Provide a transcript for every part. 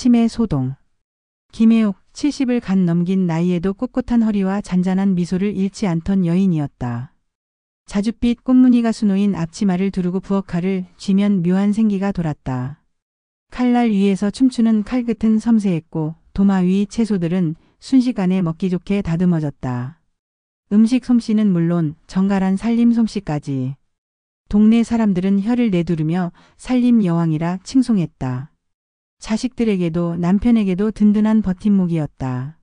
치매 소동. 김혜옥 70을 간 넘긴 나이에도 꼿꼿한 허리와 잔잔한 미소를 잃지 않던 여인이었다. 자줏빛 꽃무늬가 수놓인 앞치마를 두르고 부엌칼을 쥐면 묘한 생기가 돌았다. 칼날 위에서 춤추는 칼끝은 섬세했고 도마 위 채소들은 순식간에 먹기 좋게 다듬어졌다. 음식 솜씨는 물론 정갈한 살림 솜씨까지. 동네 사람들은 혀를 내두르며 살림 여왕이라 칭송했다. 자식들에게도 남편에게도 든든한 버팀목이었다.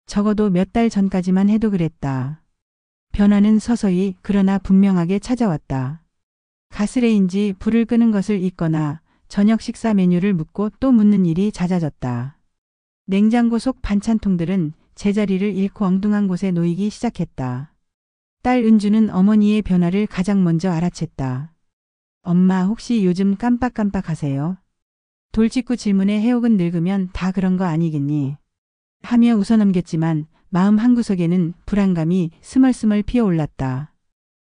적어도 몇 달 전까지만 해도 그랬다. 변화는 서서히 그러나 분명하게 찾아왔다. 가스레인지 불을 끄는 것을 잊거나 저녁 식사 메뉴를 묻고 또 묻는 일이 잦아졌다. 냉장고 속 반찬통들은 제자리를 잃고 엉뚱한 곳에 놓이기 시작했다. 딸 은주는 어머니의 변화를 가장 먼저 알아챘다. 엄마 혹시 요즘 깜빡깜빡하세요? 돌직구 질문에 해옥은 늙으면 다 그런 거 아니겠니? 하며 웃어넘겼지만 마음 한구석에는 불안감이 스멀스멀 피어올랐다.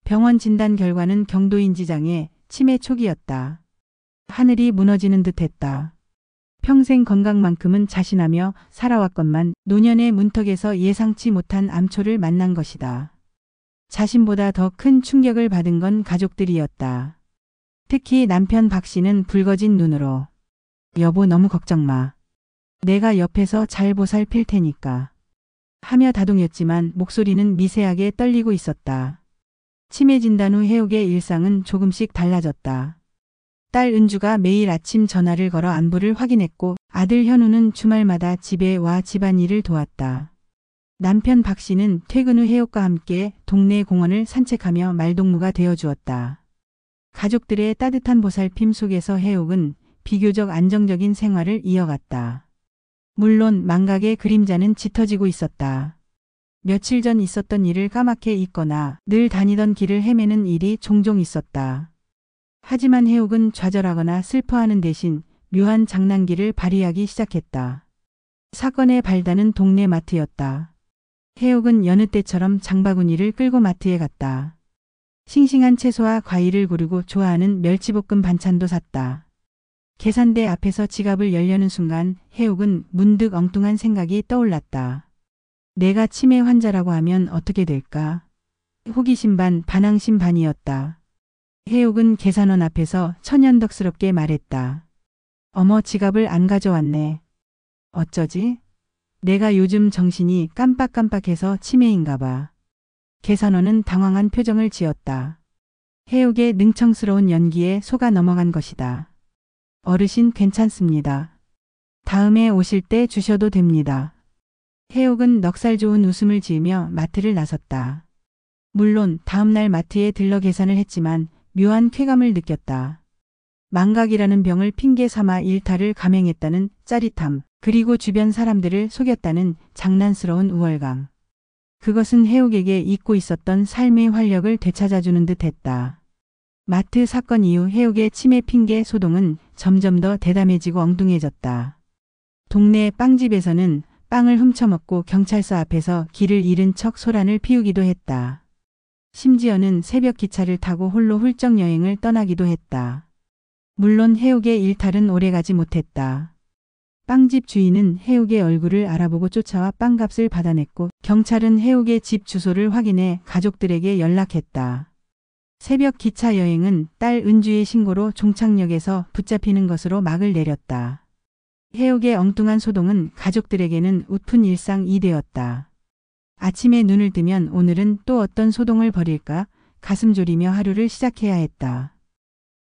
병원 진단 결과는 경도인지장애, 치매 초기였다. 하늘이 무너지는 듯했다. 평생 건강만큼은 자신하며 살아왔건만 노년의 문턱에서 예상치 못한 암초를 만난 것이다. 자신보다 더 큰 충격을 받은 건 가족들이었다. 특히 남편 박 씨는 붉어진 눈으로 여보 너무 걱정 마. 내가 옆에서 잘 보살필 테니까. 하며 다독였지만 목소리는 미세하게 떨리고 있었다. 치매 진단 후 해옥의 일상은 조금씩 달라졌다. 딸 은주가 매일 아침 전화를 걸어 안부를 확인했고 아들 현우는 주말마다 집에 와 집안일을 도왔다. 남편 박 씨는 퇴근 후 해옥과 함께 동네 공원을 산책하며 말동무가 되어주었다. 가족들의 따뜻한 보살핌 속에서 해옥은 비교적 안정적인 생활을 이어갔다. 물론 망각의 그림자는 짙어지고 있었다. 며칠 전 있었던 일을 까맣게 잊거나 늘 다니던 길을 헤매는 일이 종종 있었다. 하지만 해옥은 좌절하거나 슬퍼하는 대신 묘한 장난기를 발휘하기 시작했다. 사건의 발단은 동네 마트였다. 해옥은 여느 때처럼 장바구니를 끌고 마트에 갔다. 싱싱한 채소와 과일을 고르고 좋아하는 멸치볶음 반찬도 샀다. 계산대 앞에서 지갑을 열려는 순간 해옥은 문득 엉뚱한 생각이 떠올랐다. 내가 치매 환자라고 하면 어떻게 될까? 호기심 반 반항심 반이었다. 해옥은 계산원 앞에서 천연덕스럽게 말했다. 어머 지갑을 안 가져왔네. 어쩌지? 내가 요즘 정신이 깜빡깜빡해서 치매인가 봐. 계산원은 당황한 표정을 지었다. 해옥의 능청스러운 연기에 속아 넘어간 것이다. 어르신 괜찮습니다. 다음에 오실 때 주셔도 됩니다. 해옥은 넉살 좋은 웃음을 지으며 마트를 나섰다. 물론 다음날 마트에 들러 계산을 했지만 묘한 쾌감을 느꼈다. 망각이라는 병을 핑계 삼아 일탈을 감행했다는 짜릿함, 그리고 주변 사람들을 속였다는 장난스러운 우월감. 그것은 해옥에게 잊고 있었던 삶의 활력을 되찾아주는 듯했다. 마트 사건 이후 해옥의 치매 핑계 소동은 점점 더 대담해지고 엉뚱해졌다. 동네 빵집에서는 빵을 훔쳐먹고 경찰서 앞에서 길을 잃은 척 소란을 피우기도 했다. 심지어는 새벽 기차를 타고 홀로 훌쩍 여행을 떠나기도 했다. 물론 해옥의 일탈은 오래가지 못했다. 빵집 주인은 해옥의 얼굴을 알아보고 쫓아와 빵값을 받아냈고 경찰은 해옥의 집 주소를 확인해 가족들에게 연락했다. 새벽 기차 여행은 딸 은주의 신고로 종착역에서 붙잡히는 것으로 막을 내렸다. 해옥의 엉뚱한 소동은 가족들에게는 웃픈 일상이 되었다. 아침에 눈을 뜨면 오늘은 또 어떤 소동을 벌일까 가슴 졸이며 하루를 시작해야 했다.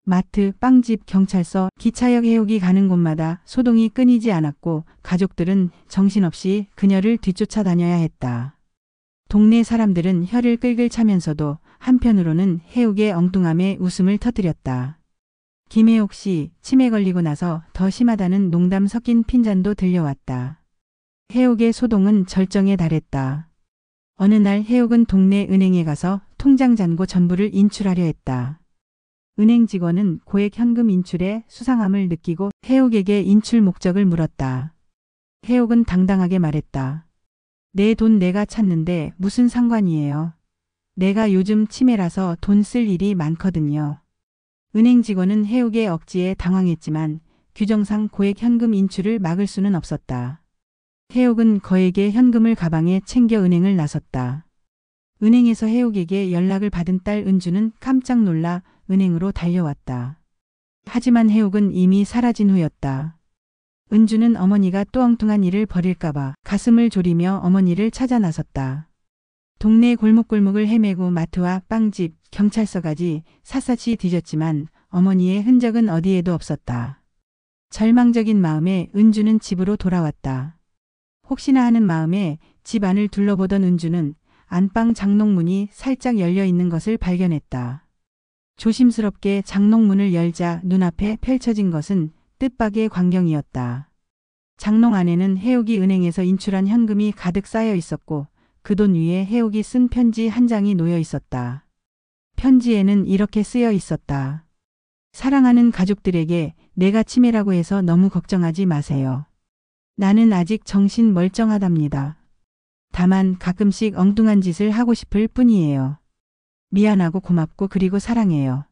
마트, 빵집, 경찰서, 기차역 해옥이 가는 곳마다 소동이 끊이지 않았고 가족들은 정신없이 그녀를 뒤쫓아다녀야 했다. 동네 사람들은 혀를 끌끌 차면서도 한편으로는 해옥의 엉뚱함에 웃음을 터뜨렸다. 김혜옥 씨 치매 걸리고 나서 더 심하다는 농담 섞인 핀잔도 들려왔다. 해옥의 소동은 절정에 달했다. 어느 날 해옥은 동네 은행에 가서 통장 잔고 전부를 인출하려 했다. 은행 직원은 고액 현금 인출에 수상함을 느끼고 해옥에게 인출 목적을 물었다. 해옥은 당당하게 말했다. 내 돈 내가 찾는데 무슨 상관이에요. 내가 요즘 치매라서 돈 쓸 일이 많거든요. 은행 직원은 해옥의 억지에 당황했지만 규정상 고액 현금 인출을 막을 수는 없었다. 해옥은 거액의 현금을 가방에 챙겨 은행을 나섰다. 은행에서 해옥에게 연락을 받은 딸 은주는 깜짝 놀라 은행으로 달려왔다. 하지만 해옥은 이미 사라진 후였다. 은주는 어머니가 또 엉뚱한 일을 벌일까봐 가슴을 졸이며 어머니를 찾아 나섰다. 동네 골목골목을 헤매고 마트와 빵집, 경찰서까지 샅샅이 뒤졌지만 어머니의 흔적은 어디에도 없었다. 절망적인 마음에 은주는 집으로 돌아왔다. 혹시나 하는 마음에 집 안을 둘러보던 은주는 안방 장롱문이 살짝 열려 있는 것을 발견했다. 조심스럽게 장롱문을 열자 눈앞에 펼쳐진 것은 뜻밖의 광경이었다. 장롱 안에는 해옥이 은행에서 인출한 현금이 가득 쌓여 있었고 그 돈 위에 해옥이 쓴 편지 한 장이 놓여 있었다. 편지에는 이렇게 쓰여 있었다. 사랑하는 가족들에게 내가 치매라고 해서 너무 걱정하지 마세요. 나는 아직 정신 멀쩡하답니다. 다만 가끔씩 엉뚱한 짓을 하고 싶을 뿐이에요. 미안하고 고맙고 그리고 사랑해요.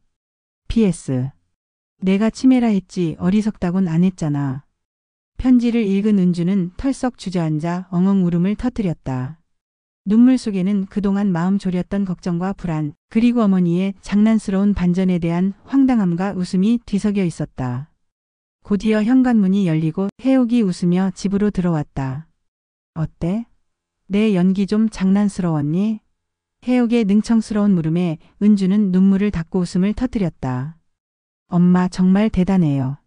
PS. 내가 치매라 했지 어리석다곤 안 했잖아. 편지를 읽은 은주는 털썩 주저앉아 엉엉 울음을 터뜨렸다. 눈물 속에는 그동안 마음 졸였던 걱정과 불안, 그리고 어머니의 장난스러운 반전에 대한 황당함과 웃음이 뒤섞여 있었다. 곧이어 현관문이 열리고 해옥이 웃으며 집으로 들어왔다. 어때? 내 연기 좀 장난스러웠니? 해옥의 능청스러운 물음에 은주는 눈물을 닦고 웃음을 터뜨렸다. 엄마 정말 대단해요.